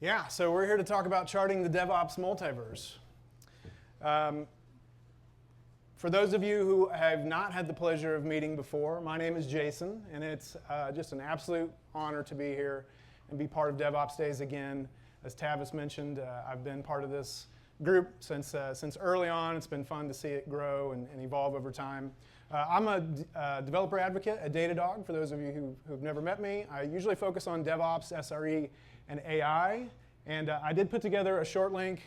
Yeah, so we're here to talk about charting the DevOps multiverse. For those of you who have not had the pleasure of meeting before, my name is Jason, and it's just an absolute honor to be here and be part of DevOps Days again. As Tavis mentioned, I've been part of this group since early on. It's been fun to see it grow and evolve over time. I'm a developer advocate at Datadog. For those of you who've never met me, I usually focus on DevOps, SRE, and AI. And I did put together a short link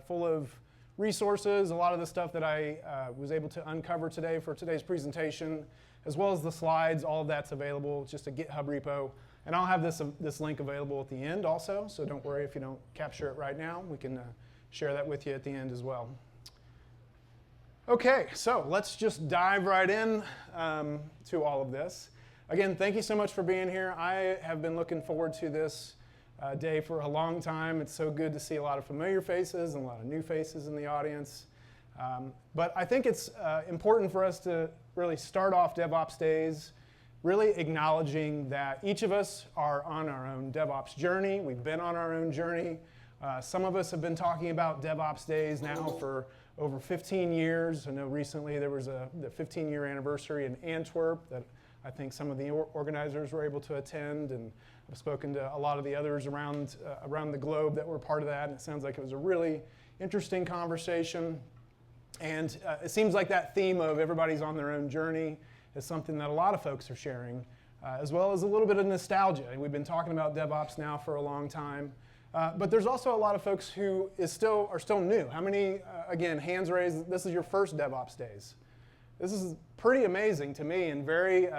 full of resources, a lot of the stuff that I was able to uncover today for today's presentation, as well as the slides. All of that's available. It's just a GitHub repo. And I'll have this link available at the end also, so don't worry if you don't capture it right now. We can share that with you at the end as well. OK, so let's just dive right in to all of this. Again, thank you so much for being here. I have been looking forward to this day for a long time. It's so good to see a lot of familiar faces and a lot of new faces in the audience. But I think it's important for us to really start off DevOps Days really acknowledging that each of us are on our own DevOps journey. We've been on our own journey. Some of us have been talking about DevOps Days now for over 15 years. I know recently there was the 15-year anniversary in Antwerp that I think some of the organizers were able to attend, and I've spoken to a lot of the others around the globe that were part of that, and it sounds like it was a really interesting conversation. And it seems like that theme of everybody's on their own journey is something that a lot of folks are sharing, as well as a little bit of nostalgia. And we've been talking about DevOps now for a long time. But there's also a lot of folks who are still new. How many, again, hands raised, this is your first DevOps Days? This is pretty amazing to me and very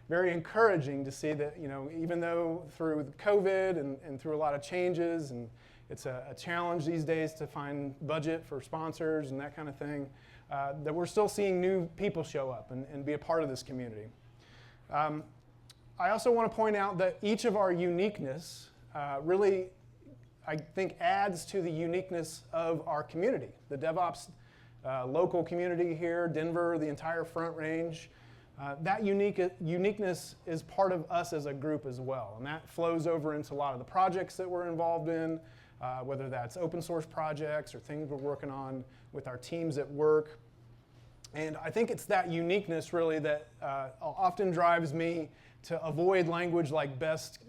encouraging to see that, even though through COVID and through a lot of changes, and it's a challenge these days to find budget for sponsors and that kind of thing, that we're still seeing new people show up and be a part of this community. I also want to point out that each of our uniqueness really, I think, adds to the uniqueness of our community. The DevOps local community here, Denver, the entire Front Range, that uniqueness is part of us as a group as well. And that flows over into a lot of the projects that we're involved in, whether that's open source projects or things we're working on with our teams at work. And I think it's that uniqueness really that often drives me to avoid language like best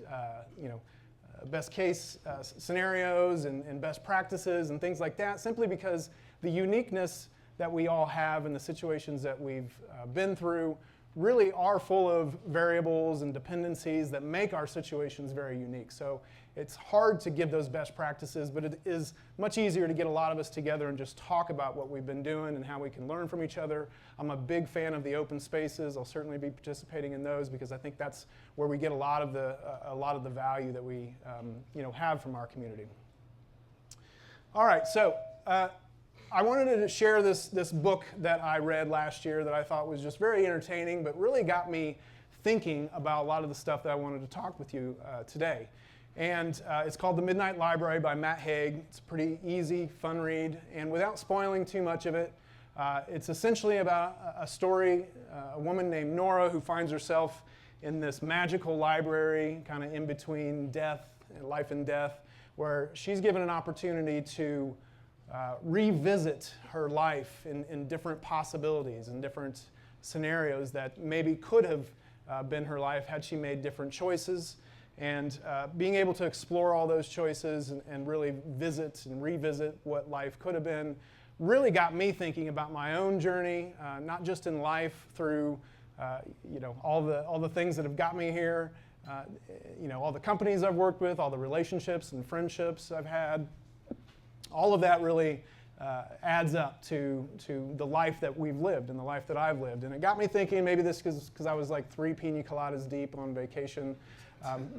case scenarios and best practices and things like that, simply because the uniqueness that we all have and the situations that we've been through really are full of variables and dependencies that make our situations very unique. So it's hard to give those best practices, but it is much easier to get a lot of us together and just talk about what we've been doing and how we can learn from each other. I'm a big fan of the open spaces. I'll certainly be participating in those because I think that's where we get a lot of the value that we have from our community. All right, so I wanted to share this book that I read last year that I thought was just very entertaining, but really got me thinking about a lot of the stuff that I wanted to talk with you today. And it's called The Midnight Library by Matt Haig. It's a pretty easy, fun read. And without spoiling too much of it, it's essentially about a story, a woman named Nora who finds herself in this magical library, kind of in between life and death, where she's given an opportunity to revisit her life in different possibilities and different scenarios that maybe could have been her life had she made different choices. And being able to explore all those choices and really visit and revisit what life could have been really got me thinking about my own journey, not just in life through all the things that have got me here, all the companies I've worked with, all the relationships and friendships I've had. All of that really adds up to the life that we've lived and the life that I've lived. And it got me thinking, maybe this because I was like 3 pina coladas deep on vacation.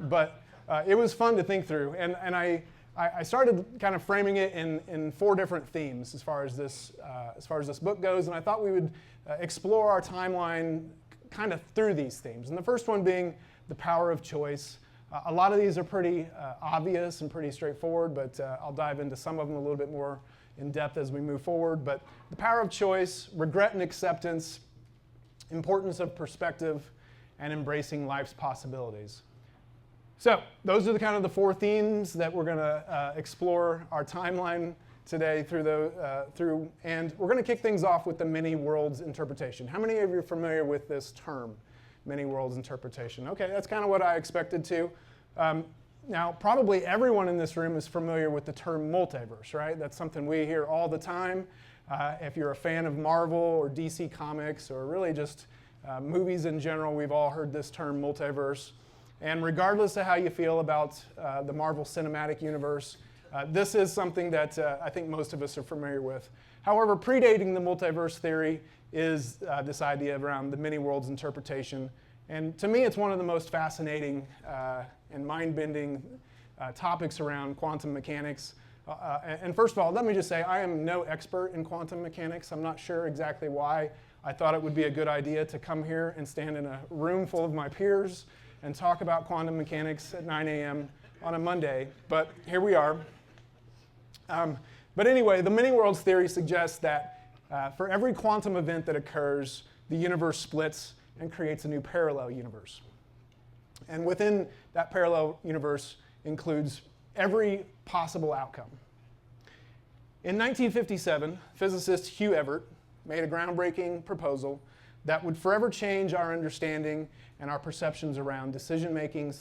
But it was fun to think through. And I started kind of framing it in 4 different themes as far as this book goes. And I thought we would explore our timeline kind of through these themes. And the first one being the power of choice. A lot of these are pretty obvious and pretty straightforward, but I'll dive into some of them a little bit more in depth as we move forward. But the power of choice, regret and acceptance, importance of perspective, and embracing life's possibilities. So those are the kind of the four themes that we're going to explore our timeline today through, and we're going to kick things off with the many worlds interpretation. How many of you are familiar with this term, many worlds interpretation? Okay, that's kind of what I expected to. Now, probably everyone in this room is familiar with the term multiverse, right? That's something we hear all the time. If you're a fan of Marvel or DC Comics or really just movies in general, we've all heard this term multiverse. And regardless of how you feel about the Marvel Cinematic Universe, this is something that I think most of us are familiar with. However, predating the multiverse theory is this idea around the many worlds interpretation. And to me, it's one of the most fascinating and mind-bending topics around quantum mechanics. And first of all, let me just say, I am no expert in quantum mechanics. I'm not sure exactly why I thought it would be a good idea to come here and stand in a room full of my peers and talk about quantum mechanics at 9 a.m. on a Monday, but here we are. But anyway, the many worlds theory suggests that for every quantum event that occurs, the universe splits and creates a new parallel universe. And within that parallel universe includes every possible outcome. In 1957, physicist Hugh Everett made a groundbreaking proposal that would forever change our understanding and our perceptions around decision-making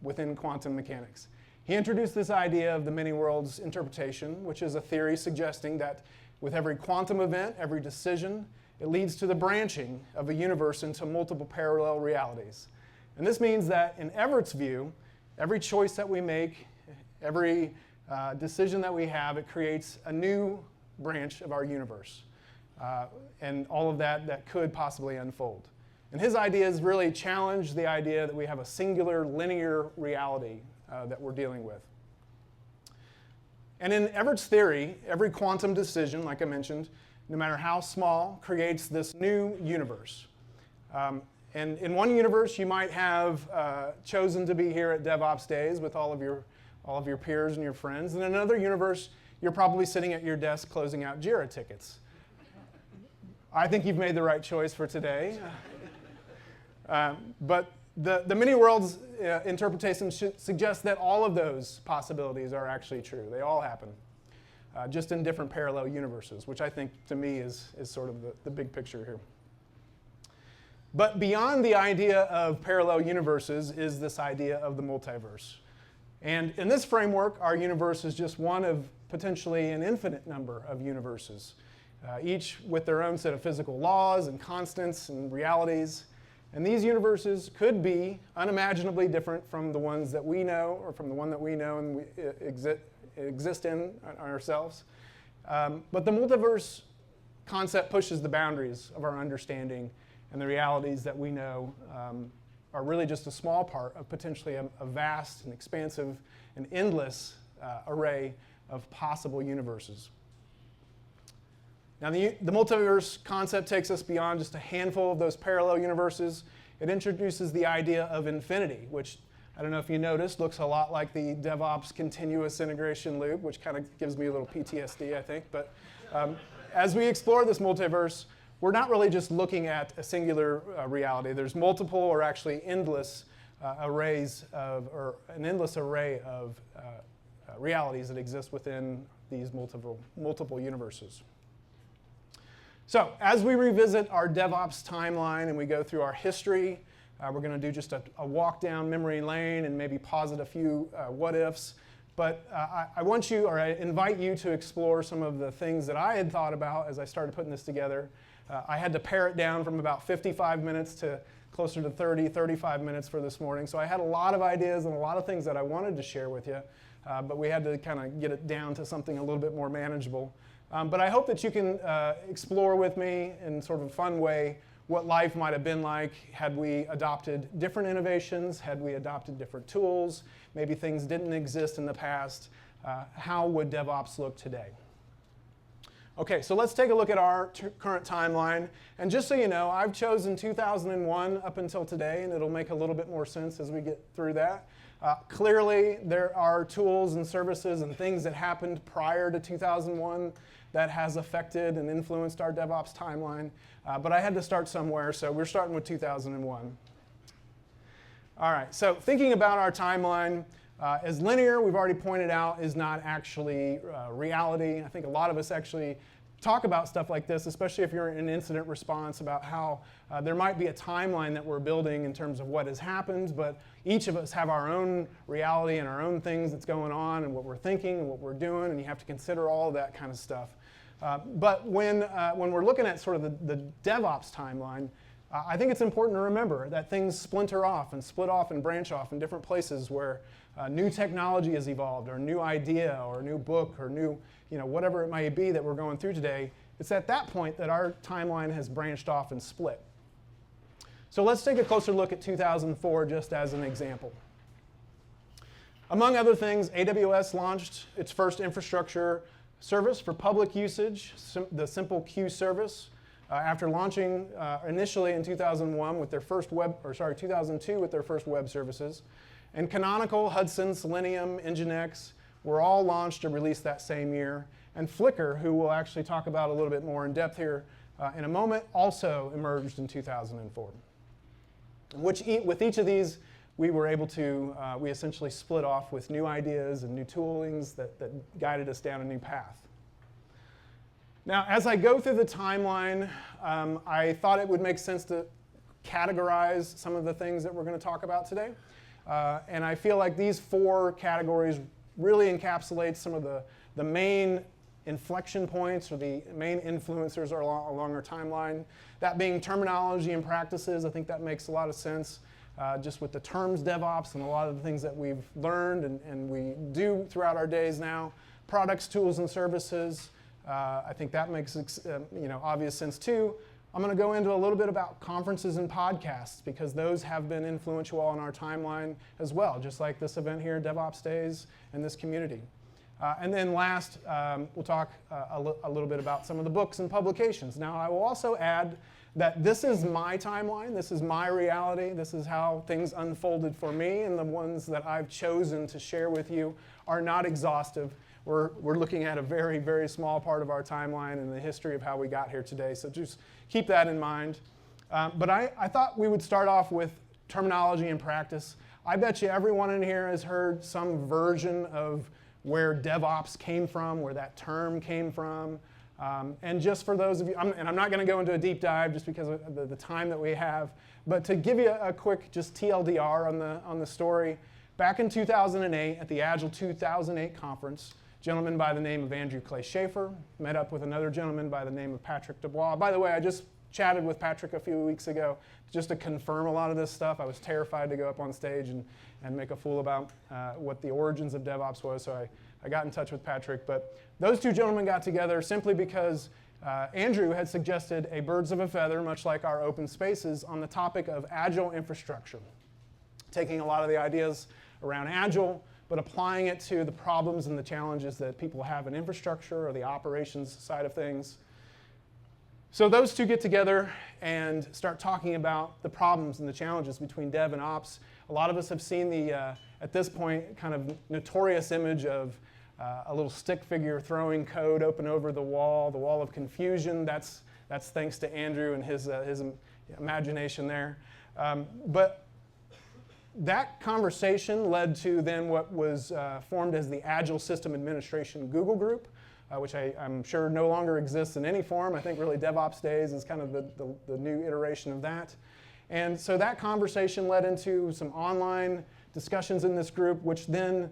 within quantum mechanics. He introduced this idea of the many worlds interpretation, which is a theory suggesting that with every quantum event, every decision, it leads to the branching of a universe into multiple parallel realities. And this means that in Everett's view, every choice that we make, every decision that we have, it creates a new branch of our universe. And all of that could possibly unfold. And his ideas really challenge the idea that we have a singular linear reality that we're dealing with. And in Everett's theory, every quantum decision, like I mentioned, no matter how small, creates this new universe. And in one universe, you might have chosen to be here at Devops Days with all of your peers and your friends. In another universe, you're probably sitting at your desk closing out JIRA tickets. I think you've made the right choice for today. But the many worlds interpretation suggests that all of those possibilities are actually true. They all happen, just in different parallel universes, which I think, to me, is sort of the big picture here. But beyond the idea of parallel universes is this idea of the multiverse. And in this framework, our universe is just one of potentially an infinite number of universes, each with their own set of physical laws and constants and realities. And these universes could be unimaginably different from the ones that we know, or from the one that we know and we exist in ourselves. But the multiverse concept pushes the boundaries of our understanding, and the realities that we know are really just a small part of potentially a vast and expansive and endless array of possible universes. Now, the multiverse concept takes us beyond just a handful of those parallel universes. It introduces the idea of infinity, which, I don't know if you noticed, looks a lot like the Devops continuous integration loop, which kind of gives me a little PTSD, I think. But as we explore this multiverse, we're not really just looking at a singular reality. There's multiple, or actually endless arrays of, or an endless array of realities that exist within these multiple universes. So as we revisit our DevOps timeline and we go through our history, we're going to do just a walk down memory lane and maybe posit a few what-ifs. But I want you, or I invite you to explore some of the things that I had thought about as I started putting this together. I had to pare it down from about 55 minutes to closer to 30, 35 minutes for this morning. So I had a lot of ideas and a lot of things that I wanted to share with you, but we had to kind of get it down to something a little bit more manageable. But I hope that you can explore with me in sort of a fun way what life might have been like had we adopted different innovations, had we adopted different tools, maybe things didn't exist in the past. How would DevOps look today? Okay, so let's take a look at our current timeline. And just so you know, I've chosen 2001 up until today, and it'll make a little bit more sense as we get through that. Clearly, there are tools and services and things that happened prior to 2001 that has affected and influenced our DevOps timeline. But I had to start somewhere, so we're starting with 2001. All right, so thinking about our timeline, as linear, we've already pointed out, is not actually reality. I think a lot of us actually talk about stuff like this, especially if you're in incident response, about how there might be a timeline that we're building in terms of what has happened, but each of us have our own reality and our own things that's going on and what we're thinking and what we're doing, and you have to consider all of that kind of stuff. But when we're looking at sort of the DevOps timeline, I think it's important to remember that things splinter off and split off and branch off in different places where new technology has evolved, or a new idea, or a new book, or new, whatever it might be that we're going through today. It's at that point that our timeline has branched off and split. So let's take a closer look at 2004 just as an example. Among other things, AWS launched its first infrastructure service for public usage, the Simple Queue service. After launching initially in 2001 with their first 2002 with their first web services. And Canonical, Hudson, Selenium, Nginx were all launched and released that same year. And Flickr, who we'll actually talk about a little bit more in depth here in a moment, also emerged in 2004. With each of these, we were able to, we essentially split off with new ideas and new toolings that guided us down a new path. Now, as I go through the timeline, I thought it would make sense to categorize some of the things that we're going to talk about today. And I feel like these 4 categories really encapsulate some of the main inflection points or the main influencers along our timeline. That being terminology and practices. I think that makes a lot of sense just with the terms DevOps and a lot of the things that we've learned and we do throughout our days now. Products, tools, and services. I think that makes obvious sense too. I'm going to go into a little bit about conferences and podcasts because those have been influential on our timeline as well, just like this event here, Devops Days, and this community. And then last, we'll talk a little bit about some of the books and publications. Now, I will also add that this is my timeline, this is my reality, this is how things unfolded for me, and the ones that I've chosen to share with you are not exhaustive. We're looking at a very, very small part of our timeline and the history of how we got here today, so just keep that in mind. But I thought we would start off with terminology and practice. I bet you everyone in here has heard some version of where DevOps came from, where that term came from. And just for those of you, and I'm not going to go into a deep dive just because of the time that we have, but to give you a quick just TLDR on the story, back in 2008 at the Agile 2008 conference, a gentleman by the name of Andrew Clay Schaefer met up with another gentleman by the name of Patrick Dubois. By the way, I just chatted with Patrick a few weeks ago just to confirm a lot of this stuff. I was terrified to go up on stage and make a fool about what the origins of DevOps was, so I got in touch with Patrick. But those two gentlemen got together simply because Andrew had suggested a birds of a feather, much like our open spaces, on the topic of Agile infrastructure, taking a lot of the ideas around Agile, but applying it to the problems and the challenges that people have in infrastructure or the operations side of things. So those two get together and start talking about the problems and the challenges between dev and ops. A lot of us have seen the, at this point, kind of notorious image of a little stick figure throwing code open over the wall of confusion. That's thanks to Andrew and his imagination there. But that conversation led to then what was formed as the Agile System Administration Google Group, which I'm sure no longer exists in any form. I think really Devops Days is kind of the new iteration of that. And so that conversation led into some online discussions in this group, which then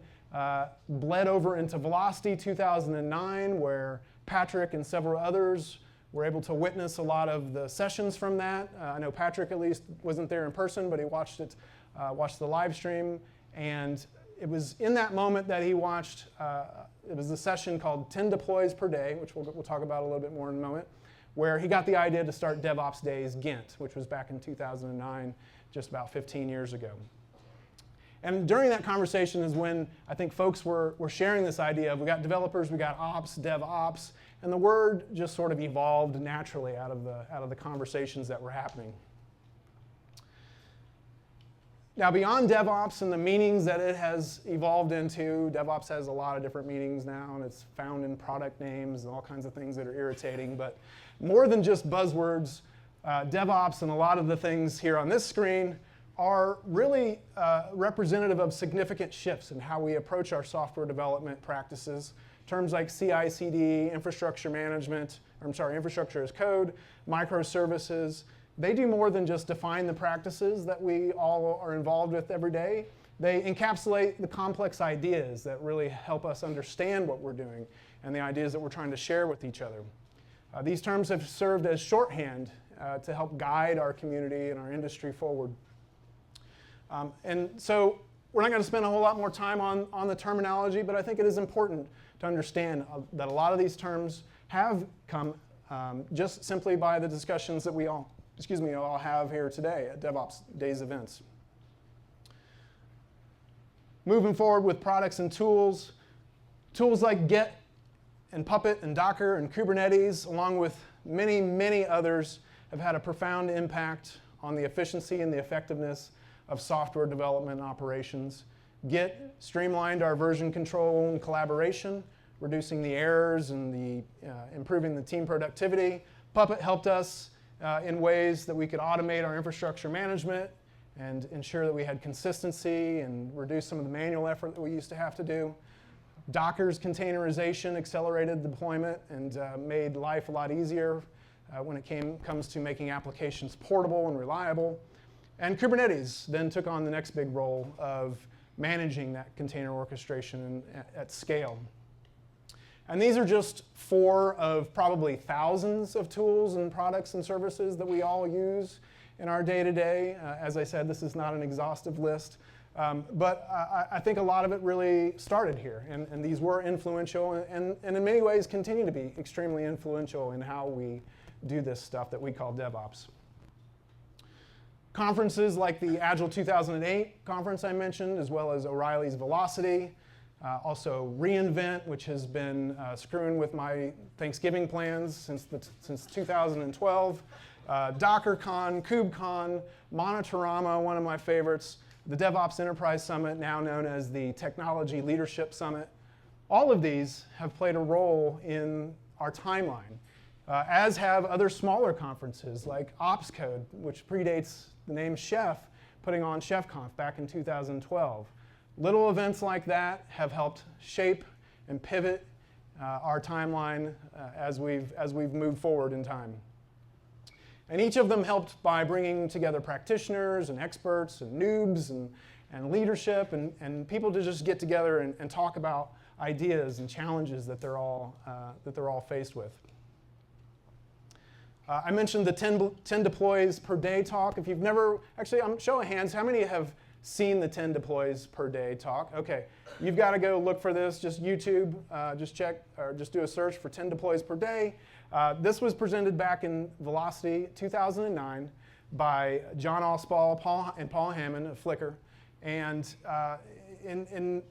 bled over into Velocity 2009, where Patrick and several others were able to witness a lot of the sessions from that. I know Patrick at least wasn't there in person, but he watched the live stream. And it was in that moment that he watched, it was a session called 10 deploys per day, which we'll talk about a little bit more in a moment, where he got the idea to start Devops Days Ghent, which was back in 2009, just about 15 years ago. And during that conversation is when I think folks were sharing this idea of we got developers, we got ops, DevOps, and the word just sort of evolved naturally out of the conversations that were happening. Now, beyond DevOps and the meanings that it has evolved into, DevOps has a lot of different meanings now, and it's found in product names and all kinds of things that are irritating. But more than just buzzwords, DevOps and a lot of the things here on this screen are really representative of significant shifts in how we approach our software development practices. Terms like CI/CD, infrastructure management, infrastructure as code, microservices, they do more than just define the practices that we all are involved with every day. They encapsulate the complex ideas that really help us understand what we're doing and the ideas that we're trying to share with each other. These terms have served as shorthand to help guide our community and our industry forward. And so we're not going to spend a whole lot more time on the terminology, but I think it is important to understand that a lot of these terms have come just simply by the discussions that we all have here today at Devops Days events. Moving forward with products and tools like Git and Puppet and Docker and Kubernetes, along with many, many others, have had a profound impact on the efficiency and the effectiveness of software development operations. Git streamlined our version control and collaboration, reducing the errors and improving the team productivity. Puppet helped us in ways that we could automate our infrastructure management and ensure that we had consistency and reduce some of the manual effort that we used to have to do. Docker's containerization accelerated deployment and made life a lot easier when it comes to making applications portable and reliable. And Kubernetes then took on the next big role of managing that container orchestration at scale. And these are just 4 of probably thousands of tools and products and services that we all use in our day-to-day. As I said, this is not an exhaustive list. But I think a lot of it really started here. And these were influential and in many ways continue to be extremely influential in how we do this stuff that we call DevOps. Conferences like the Agile 2008 conference I mentioned, as well as O'Reilly's Velocity, also reInvent, which has been screwing with my Thanksgiving plans since 2012, DockerCon, KubeCon, Monitorama, one of my favorites, the DevOps Enterprise Summit, now known as the Technology Leadership Summit. All of these have played a role in our timeline, as have other smaller conferences like OpsCode, which predates the name Chef, putting on ChefConf back in 2012. Little events like that have helped shape and pivot our timeline as we've moved forward in time. And each of them helped by bringing together practitioners and experts and noobs and leadership and people to just get together and talk about ideas and challenges that they're all faced with. I mentioned the 10 deploys per day talk. If you've never, actually, show of hands, how many have seen the 10 deploys per day talk? Okay, you've got to go look for this. Just YouTube, just check, or just do a search for 10 deploys per day. This was presented back in Velocity 2009 by John Allspall and Paul Hammond of Flickr. And in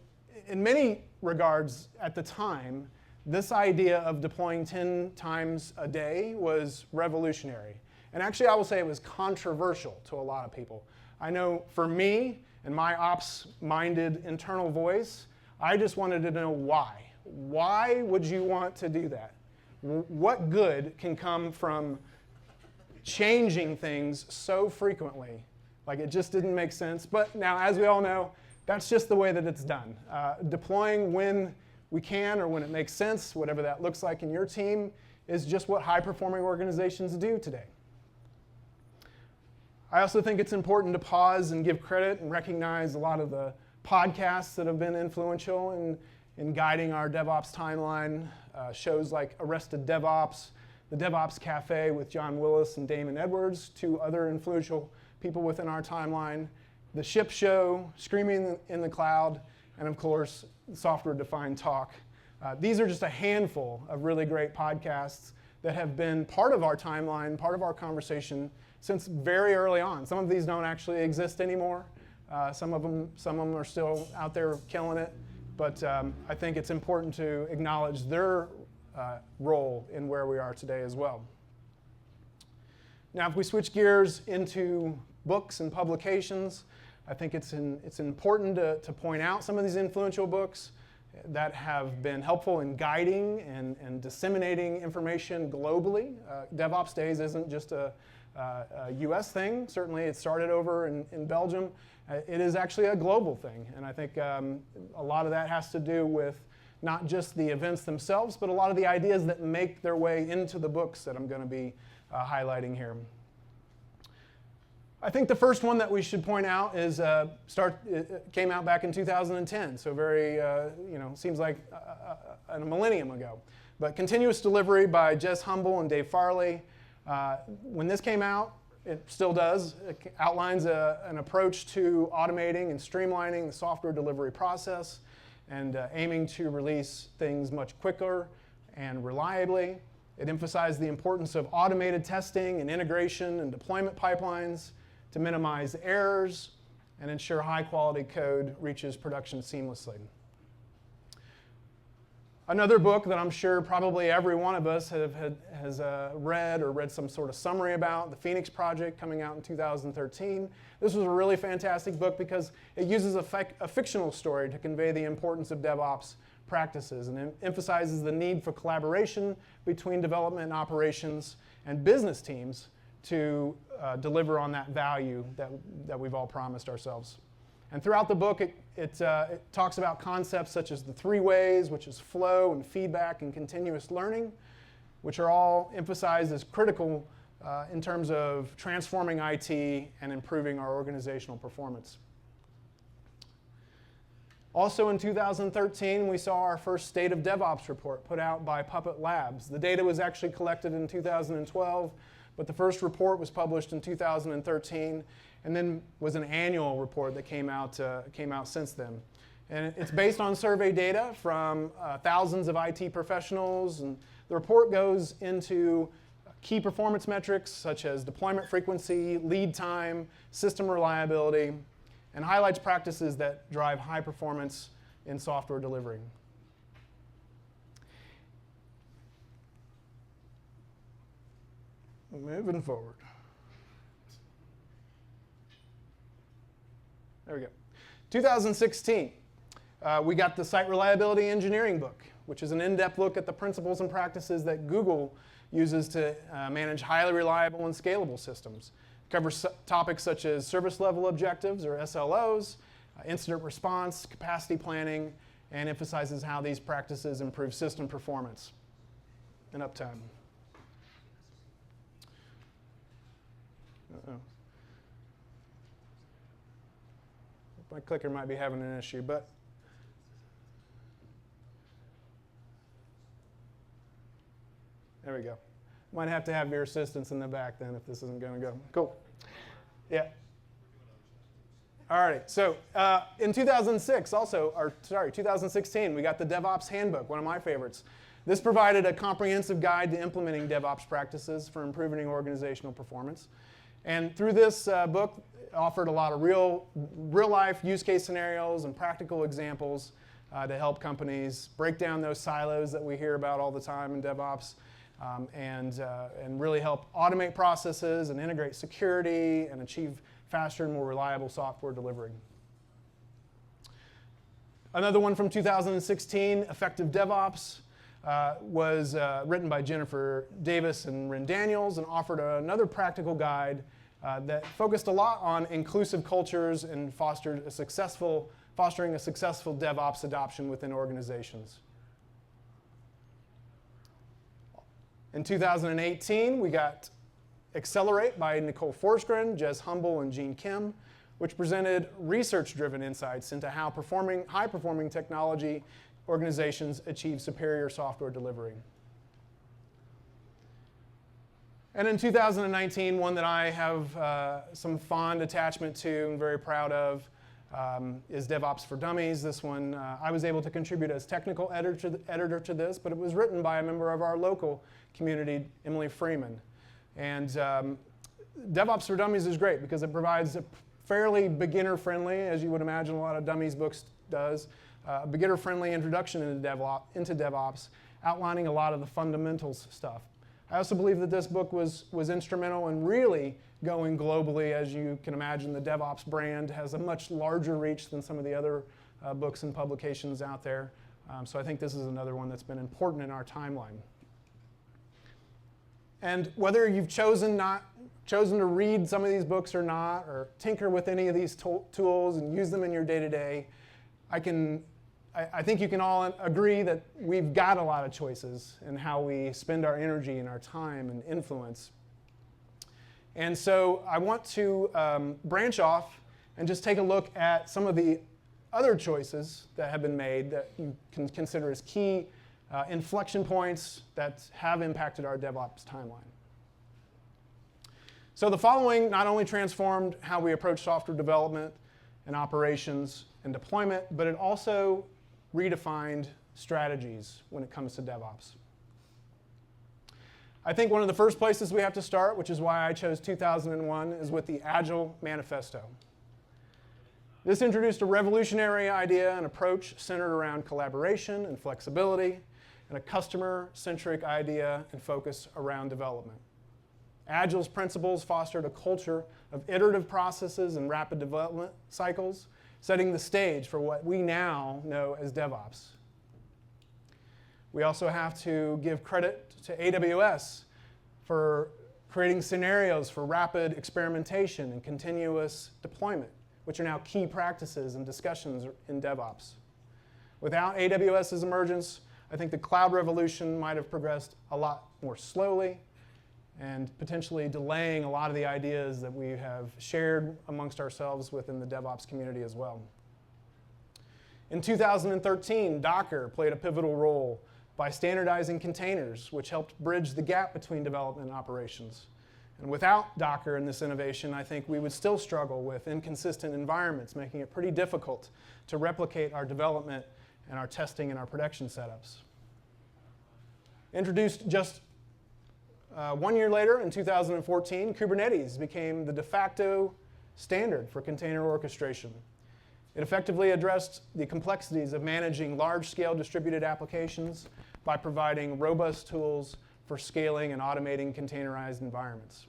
many regards at the time, this idea of deploying 10 times a day was revolutionary. And actually, I will say it was controversial to a lot of people. I know for me and my ops-minded internal voice, I just wanted to know why. Why would you want to do that? What good can come from changing things so frequently? Like, it just didn't make sense. But now, as we all know, that's just the way that it's done. Deploying when we can or when it makes sense, whatever that looks like in your team, is just what high-performing organizations do today. I also think it's important to pause and give credit and recognize a lot of the podcasts that have been influential in guiding our DevOps timeline. Shows like Arrested DevOps, the DevOps Cafe with John Willis and Damon Edwards, 2 other influential people within our timeline. The Ship Show, Screaming in the Cloud, and of course, Software Defined Talk. These are just a handful of really great podcasts that have been part of our timeline, part of our conversation since very early on. Some of these don't actually exist anymore. Some of them are still out there killing it. But I think it's important to acknowledge their role in where we are today as well. Now, if we switch gears into books and publications, I think it's important to point out some of these influential books that have been helpful in guiding and disseminating information globally. DevOps Days isn't just a a US thing. Certainly it started over in Belgium. It is actually a global thing. And I think a lot of that has to do with not just the events themselves, but a lot of the ideas that make their way into the books that I'm going to be highlighting here. I think the first one that we should point out is it came out back in 2010, so very, seems like a millennium ago. But Continuous Delivery by Jez Humble and Dave Farley. When this came out, it still does. It outlines an approach to automating and streamlining the software delivery process and aiming to release things much quicker and reliably. It emphasized the importance of automated testing and integration and deployment pipelines to minimize errors and ensure high-quality code reaches production seamlessly. Another book that I'm sure probably every one of us has read or read some sort of summary about, The Phoenix Project, coming out in 2013. This was a really fantastic book because it uses a fictional story to convey the importance of DevOps practices and emphasizes the need for collaboration between development and operations and business teams to deliver on that value that we've all promised ourselves. And throughout the book, it talks about concepts such as the 3 ways, which is flow and feedback and continuous learning, which are all emphasized as critical in terms of transforming IT and improving our organizational performance. Also in 2013, we saw our first State of DevOps report put out by Puppet Labs. The data was actually collected in 2012, but the first report was published in 2013, and then was an annual report that came out since then. And it's based on survey data from thousands of IT professionals, and the report goes into key performance metrics such as deployment frequency, lead time, system reliability, and highlights practices that drive high performance in software delivery. Moving forward. There we go. 2016, we got the Site Reliability Engineering book, which is an in-depth look at the principles and practices that Google uses to manage highly reliable and scalable systems. It covers topics such as service level objectives, or SLOs, incident response, capacity planning, and emphasizes how these practices improve system performance and uptime. Uh-oh. My clicker might be having an issue, but there we go. Might have to have your assistance in the back then if this isn't going to go. Cool. Yeah. All right. So in 2016, we got the DevOps Handbook, one of my favorites. This provided a comprehensive guide to implementing DevOps practices for improving organizational performance. And through this book, it offered a lot of real-life use case scenarios and practical examples to help companies break down those silos that we hear about all the time in DevOps, and really help automate processes and integrate security and achieve faster and more reliable software delivery. Another one from 2016, Effective DevOps, was written by Jennifer Davis and Ren Daniels and offered another practical guide that focused a lot on inclusive cultures and fostering a successful DevOps adoption within organizations. In 2018, we got Accelerate by Nicole Forsgren, Jez Humble, and Gene Kim, which presented research-driven insights into how high-performing technology organizations achieve superior software delivery. And in 2019, one that I have some fond attachment to and very proud of is DevOps for Dummies. This one, I was able to contribute as technical editor to this, but it was written by a member of our local community, Emily Freeman. And DevOps for Dummies is great because it provides a fairly beginner-friendly, as you would imagine a lot of Dummies books does, beginner-friendly introduction into DevOps, outlining a lot of the fundamentals stuff. I also believe that this book was instrumental in really going globally. As you can imagine, the DevOps brand has a much larger reach than some of the other books and publications out there. So I think this is another one that's been important in our timeline. And whether you've chosen to read some of these books or not, or tinker with any of these tools and use them in your day-to-day, I think you can all agree that we've got a lot of choices in how we spend our energy and our time and influence. And so I want to branch off and just take a look at some of the other choices that have been made that you can consider as key inflection points that have impacted our DevOps timeline. So the following not only transformed how we approach software development and operations and deployment, but it also redefined strategies when it comes to DevOps. I think one of the first places we have to start, which is why I chose 2001, is with the Agile Manifesto. This introduced a revolutionary idea and approach centered around collaboration and flexibility, and a customer-centric idea and focus around development. Agile's principles fostered a culture of iterative processes and rapid development cycles, setting the stage for what we now know as DevOps. We also have to give credit to AWS for creating scenarios for rapid experimentation and continuous deployment, which are now key practices and discussions in DevOps. Without AWS's emergence, I think the cloud revolution might have progressed a lot more slowly and potentially delaying a lot of the ideas that we have shared amongst ourselves within the DevOps community as well. In 2013, Docker played a pivotal role by standardizing containers, which helped bridge the gap between development and operations. And without Docker and this innovation, I think we would still struggle with inconsistent environments, making it pretty difficult to replicate our development and our testing and our production setups. Introduced just 1 year later, in 2014, Kubernetes became the de facto standard for container orchestration. It effectively addressed the complexities of managing large-scale distributed applications by providing robust tools for scaling and automating containerized environments.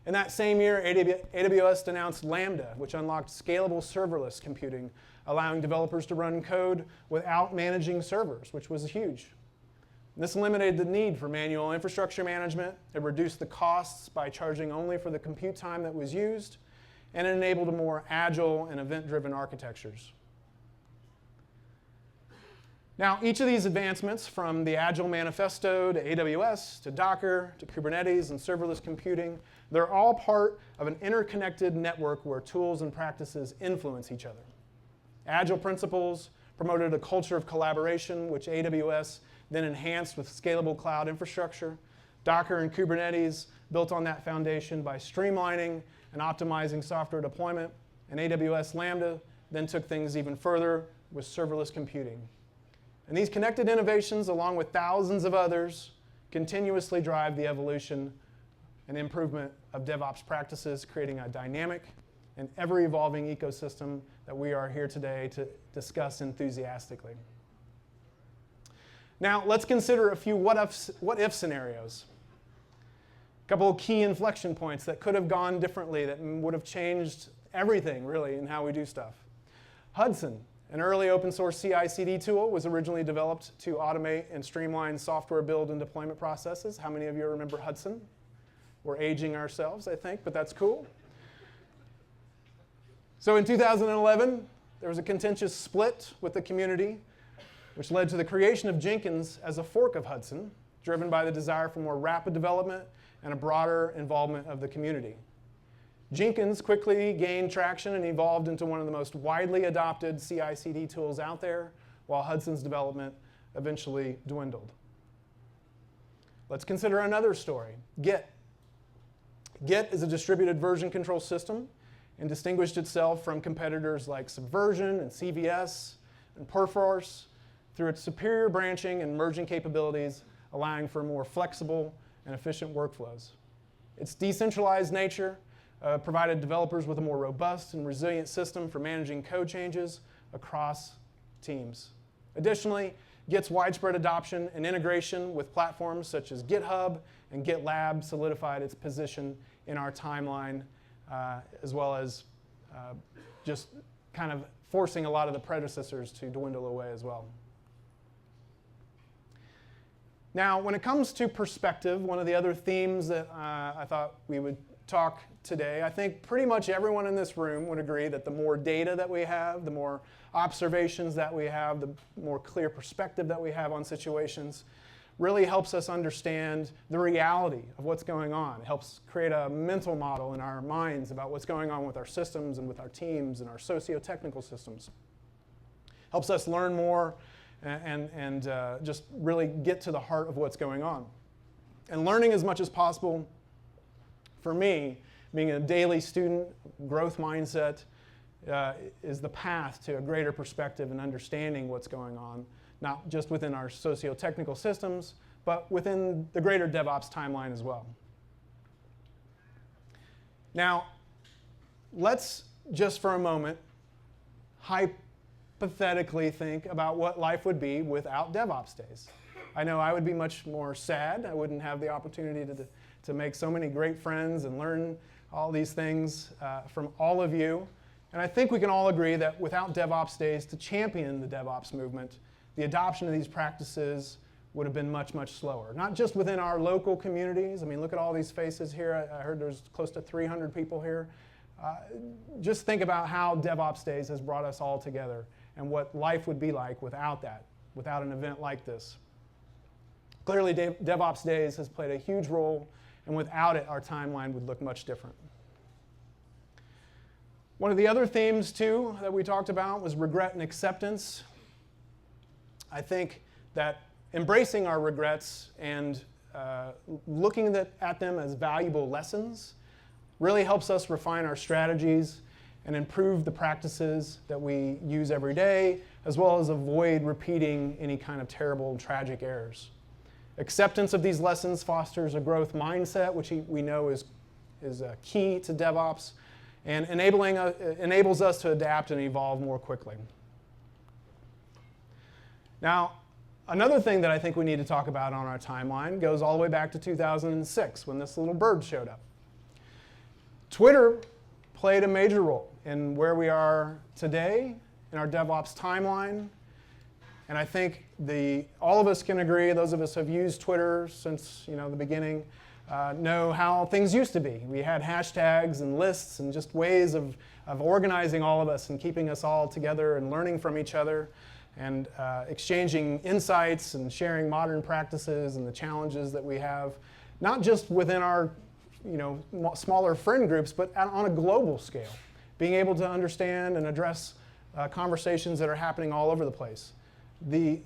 In that same year, AWS announced Lambda, which unlocked scalable serverless computing, allowing developers to run code without managing servers, which was huge. This eliminated the need for manual infrastructure management. It reduced the costs by charging only for the compute time that was used, and it enabled a more agile and event-driven architectures. Now, each of these advancements, from the Agile Manifesto to AWS to Docker to Kubernetes and serverless computing, they're all part of an interconnected network where tools and practices influence each other. Agile principles promoted a culture of collaboration, which AWS then enhanced with scalable cloud infrastructure. Docker and Kubernetes built on that foundation by streamlining and optimizing software deployment, and AWS Lambda then took things even further with serverless computing. And these connected innovations, along with thousands of others, continuously drive the evolution and improvement of DevOps practices, creating a dynamic and ever-evolving ecosystem that we are here today to discuss enthusiastically. Now, let's consider a few what-if scenarios. A couple of key inflection points that could have gone differently, that would have changed everything, really, in how we do stuff. Hudson, an early open source CI/CD tool, was originally developed to automate and streamline software build and deployment processes. How many of you remember Hudson? We're aging ourselves, I think, but that's cool. So in 2011, there was a contentious split with the community, which led to the creation of Jenkins as a fork of Hudson, driven by the desire for more rapid development and a broader involvement of the community. Jenkins quickly gained traction and evolved into one of the most widely adopted CI/CD tools out there, while Hudson's development eventually dwindled. Let's consider another story, Git. Git is a distributed version control system and distinguished itself from competitors like Subversion and CVS and Perforce through its superior branching and merging capabilities, allowing for more flexible and efficient workflows. Its decentralized nature provided developers with a more robust and resilient system for managing code changes across teams. Additionally, Git's widespread adoption and integration with platforms such as GitHub and GitLab solidified its position in our timeline, as well as just kind of forcing a lot of the predecessors to dwindle away as well. Now, when it comes to perspective, one of the other themes that I thought we would talk today, I think pretty much everyone in this room would agree that the more data that we have, the more observations that we have, the more clear perspective that we have on situations, really helps us understand the reality of what's going on. It helps create a mental model in our minds about what's going on with our systems and with our teams and our socio-technical systems. Helps us learn more and just really get to the heart of what's going on. And learning as much as possible, for me, being a daily student, growth mindset is the path to a greater perspective and understanding what's going on, not just within our socio-technical systems, but within the greater DevOps timeline as well. Now, let's just for a moment hypothetically think about what life would be without DevOps days. I know I would be much more sad. I wouldn't have the opportunity to make so many great friends and learn all these things from all of you. And I think we can all agree that without DevOps days to champion the DevOps movement, the adoption of these practices would have been much, much slower. Not just within our local communities. I mean, look at all these faces here. I heard there's close to 300 people here. Just think about how DevOps days has brought us all together and what life would be like without that, without an event like this. Clearly, DevOps days has played a huge role, and without it, our timeline would look much different. One of the other themes, too, that we talked about was regret and acceptance. I think that embracing our regrets and looking at them as valuable lessons really helps us refine our strategies and improve the practices that we use every day, as well as avoid repeating any kind of terrible and tragic errors. Acceptance of these lessons fosters a growth mindset, which we know is key to DevOps, and enables us to adapt and evolve more quickly. Now, another thing that I think we need to talk about on our timeline goes all the way back to 2006 when this little bird showed up. Twitter played a major role in where we are today in our DevOps timeline. And I think all of us can agree, those of us who have used Twitter since the beginning, know how things used to be. We had hashtags and lists and just ways of organizing all of us and keeping us all together and learning from each other and exchanging insights and sharing modern practices and the challenges that we have, not just within our smaller friend groups, but on a global scale, being able to understand and address conversations that are happening all over the place. The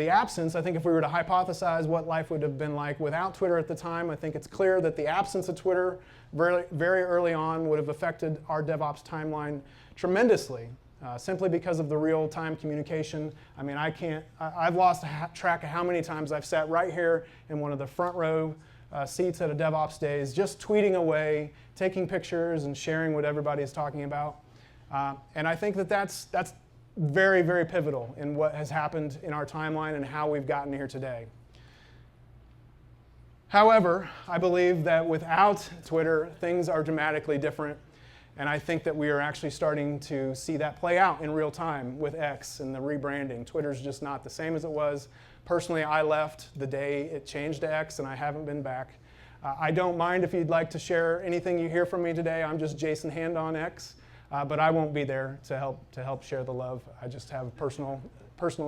absence, I think if we were to hypothesize what life would have been like without Twitter at the time, I think it's clear that the absence of Twitter very, very early on would have affected our DevOps timeline tremendously, simply because of the real-time communication. I mean, I've lost track of how many times I've sat right here in one of the front row seats at a DevOps days, just tweeting away, taking pictures and sharing what everybody is talking about. And I think that's very, very pivotal in what has happened in our timeline and how we've gotten here today. However, I believe that without Twitter, things are dramatically different. And I think that we are actually starting to see that play out in real time with X and the rebranding. Twitter's just not the same as it was. Personally, I left the day it changed to X, and I haven't been back. I don't mind if you'd like to share anything you hear from me today. I'm just Jason Hand on X. But I won't be there to help share the love. I just have personal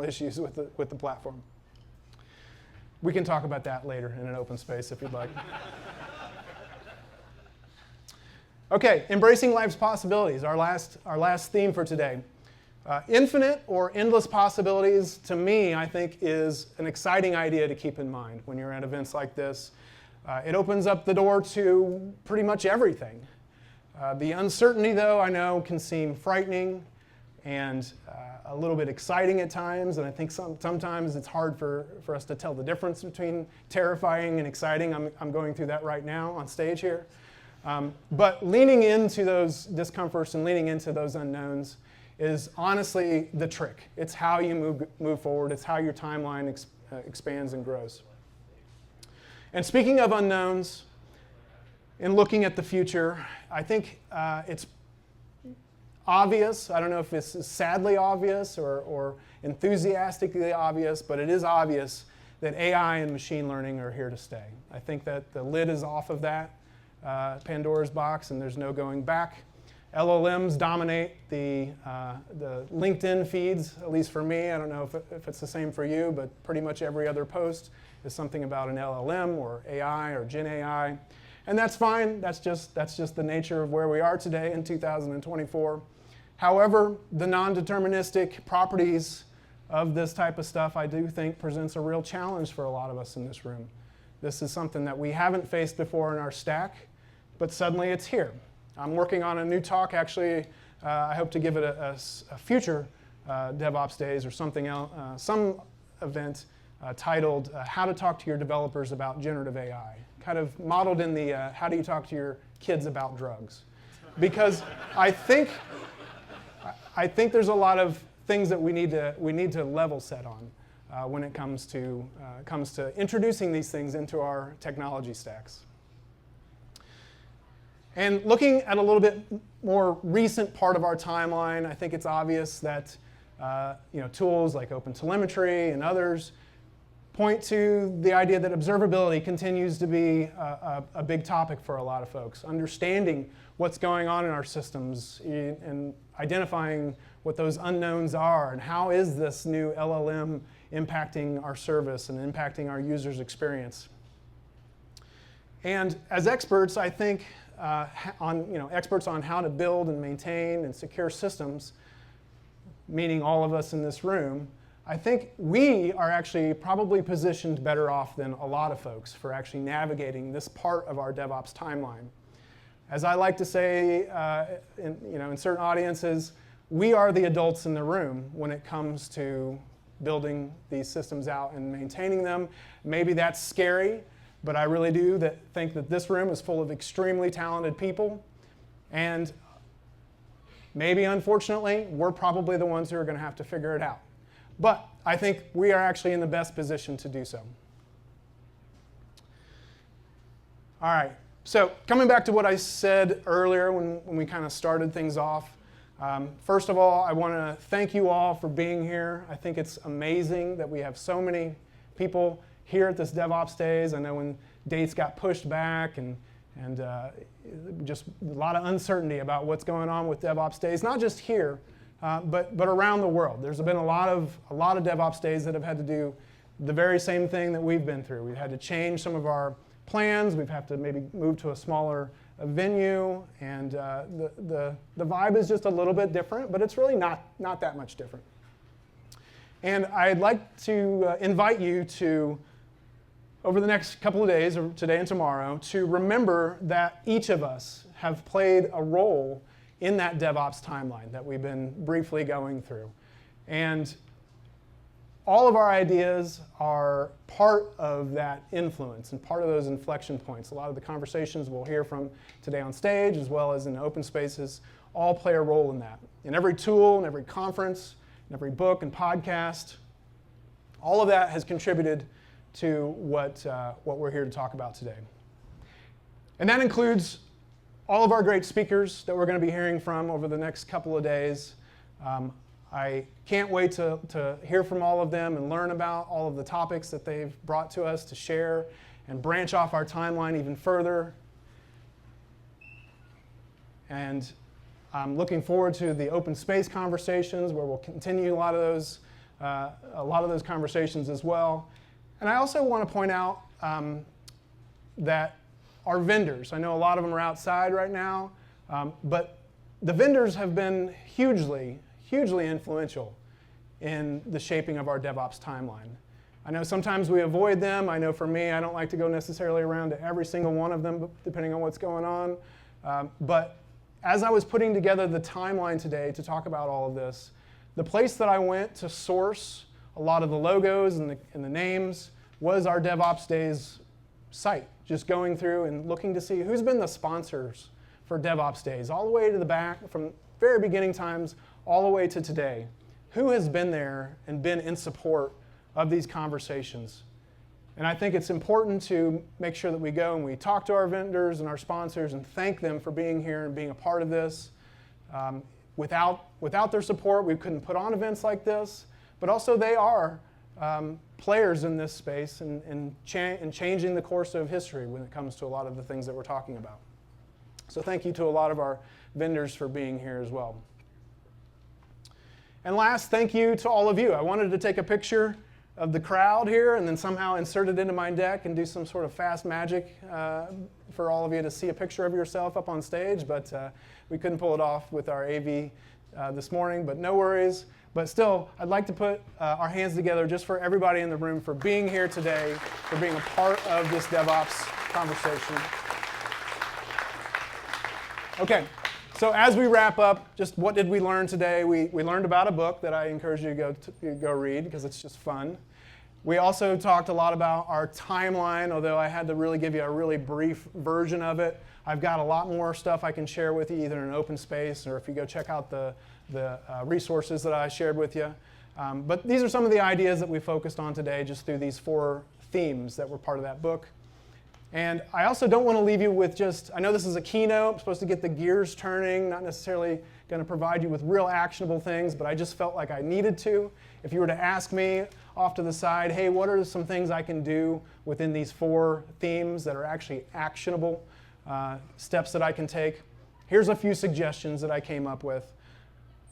issues with the platform. We can talk about that later in an open space if you'd like. Okay, embracing life's possibilities, our last theme for today. Infinite or endless possibilities, to me, I think, is an exciting idea to keep in mind when you're at events like this. It opens up the door to pretty much everything. The uncertainty, though, I know can seem frightening and a little bit exciting at times, and I think sometimes it's hard for us to tell the difference between terrifying and exciting. I'm going through that right now on stage here. But leaning into those discomforts and leaning into those unknowns is honestly the trick. It's how you move forward. It's how your timeline expands and grows. And speaking of unknowns, in looking at the future, I think it's obvious. I don't know if this is sadly obvious or enthusiastically obvious, but it is obvious that AI and machine learning are here to stay. I think that the lid is off of that Pandora's box, and there's no going back. LLMs dominate the LinkedIn feeds, at least for me. I don't know if it's the same for you, but pretty much every other post is something about an LLM or AI or Gen AI. And that's fine. That's just the nature of where we are today in 2024. However, the non-deterministic properties of this type of stuff, I do think, presents a real challenge for a lot of us in this room. This is something that we haven't faced before in our stack, but suddenly it's here. I'm working on a new talk, actually. I hope to give it a future DevOps Days or something else, some event titled How to Talk to Your Developers About Generative AI, kind of modeled in the how do you talk to your kids about drugs. Because I think there's a lot of things that we need to level set on when it comes to introducing these things into our technology stacks. And looking at a little bit more recent part of our timeline, I think it's obvious that tools like OpenTelemetry and others point to the idea that observability continues to be a big topic for a lot of folks. Understanding what's going on in our systems and identifying what those unknowns are and how is this new LLM impacting our service and impacting our users' experience. And as experts, I think experts on how to build and maintain and secure systems, meaning all of us in this room, I think we are actually probably positioned better off than a lot of folks for actually navigating this part of our DevOps timeline. As I like to say in certain audiences, we are the adults in the room when it comes to building these systems out and maintaining them. Maybe that's scary, but I really do think that this room is full of extremely talented people. And maybe, unfortunately, we're probably the ones who are going to have to figure it out. But I think we are actually in the best position to do so. All right, so coming back to what I said earlier when we kind of started things off, first of all, I want to thank you all for being here. I think it's amazing that we have so many people here at this DevOps Days. I know when dates got pushed back and just a lot of uncertainty about what's going on with DevOps Days, not just here, but around the world. There's been a lot of DevOps Days that have had to do the very same thing that we've been through. We've had to change some of our plans. We've had to maybe move to a smaller venue, and the vibe is just a little bit different, but it's really not that much different. And I'd like to invite you to, over the next couple of days, or today and tomorrow, to remember that each of us have played a role in that DevOps timeline that we've been briefly going through. And all of our ideas are part of that influence and part of those inflection points. A lot of the conversations we'll hear from today on stage, as well as in open spaces, all play a role in that. In every tool, in every conference, in every book and podcast, all of that has contributed to what we're here to talk about today. And that includes all of our great speakers that we're going to be hearing from over the next couple of days. I can't wait to hear from all of them and learn about all of the topics that they've brought to us to share and branch off our timeline even further. And I'm looking forward to the open space conversations where we'll continue a lot of those conversations as well. And I also want to point out that our vendors, I know a lot of them are outside right now, but the vendors have been hugely influential in the shaping of our DevOps timeline. I know sometimes we avoid them. I know for me, I don't like to go necessarily around to every single one of them, depending on what's going on. But as I was putting together the timeline today to talk about all of this, the place that I went to source a lot of the logos and the names was our DevOps Days site, just going through and looking to see who's been the sponsors for DevOps Days, all the way to the back, from very beginning times all the way to today. Who has been there and been in support of these conversations? And I think it's important to make sure that we go and we talk to our vendors and our sponsors and thank them for being here and being a part of this. Without their support, we couldn't put on events like this, but also they are players in this space and changing the course of history when it comes to a lot of the things that we're talking about. So thank you to a lot of our vendors for being here as well. And last, thank you to all of you. I wanted to take a picture of the crowd here and then somehow insert it into my deck and do some sort of fast magic for all of you to see a picture of yourself up on stage, but we couldn't pull it off with our AV this morning, but no worries. But still, I'd like to put our hands together just for everybody in the room for being here today, for being a part of this DevOps conversation. Okay, so as we wrap up, just what did we learn today? We learned about a book that I encourage you to go read because it's just fun. We also talked a lot about our timeline, although I had to really give you a really brief version of it. I've got a lot more stuff I can share with you, either in an open space or if you go check out the resources that I shared with you. But these are some of the ideas that we focused on today just through these 4 themes that were part of that book. And I also don't want to leave you with just, I know this is a keynote, I'm supposed to get the gears turning, not necessarily going to provide you with real actionable things, but I just felt like I needed to. If you were to ask me off to the side, hey, what are some things I can do within these 4 themes that are actually actionable steps that I can take? Here's a few suggestions that I came up with.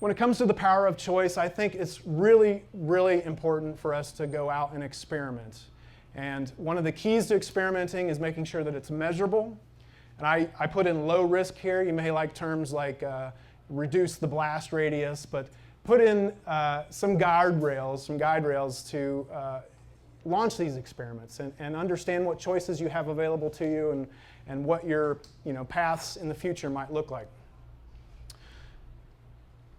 When it comes to the power of choice, I think it's really, really important for us to go out and experiment. And one of the keys to experimenting is making sure that it's measurable. And I put in low risk here. You may like terms like reduce the blast radius, but put in some guide rails to launch these experiments and understand what choices you have available to you and what your paths in the future might look like.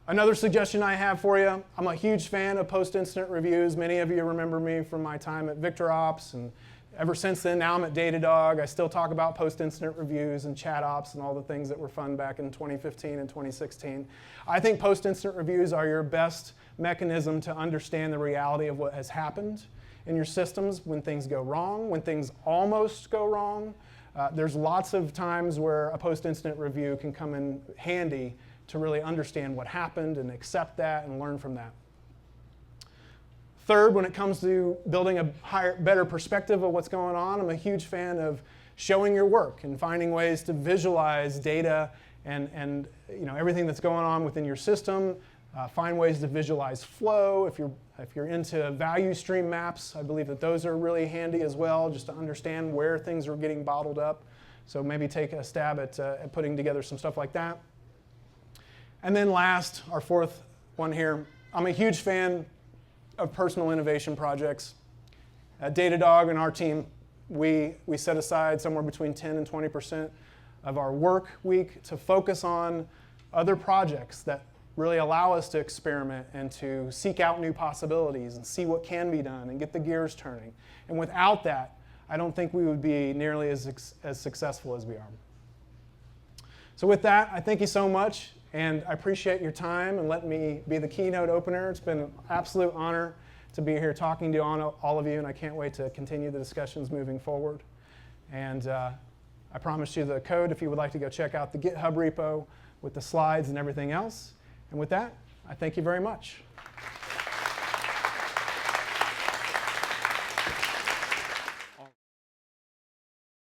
Another suggestion I have for you, I'm a huge fan of post-incident reviews. Many of you remember me from my time at VictorOps, and ever since then, now I'm at Datadog. I still talk about post-incident reviews and chat ops and all the things that were fun back in 2015 and 2016. I think post-incident reviews are your best mechanism to understand the reality of what has happened in your systems when things go wrong, when things almost go wrong. There's lots of times where a post-incident review can come in handy to really understand what happened and accept that and learn from that. Third, when it comes to building a better perspective of what's going on, I'm a huge fan of showing your work and finding ways to visualize data and everything that's going on within your system. Find ways to visualize flow. If you're into value stream maps, I believe that those are really handy as well, just to understand where things are getting bottled up. So maybe take a stab at putting together some stuff like that. And then last, our 4th one here, I'm a huge fan of personal innovation projects. At Datadog and our team, we set aside somewhere between 10 and 20% of our work week to focus on other projects that really allow us to experiment and to seek out new possibilities and see what can be done and get the gears turning. And without that, I don't think we would be nearly as successful as we are. So with that, I thank you so much. And I appreciate your time and letting me be the keynote opener. It's been an absolute honor to be here talking to all of you, and I can't wait to continue the discussions moving forward. And I promised you the code if you would like to go check out the GitHub repo with the slides and everything else. And with that, I thank you very much.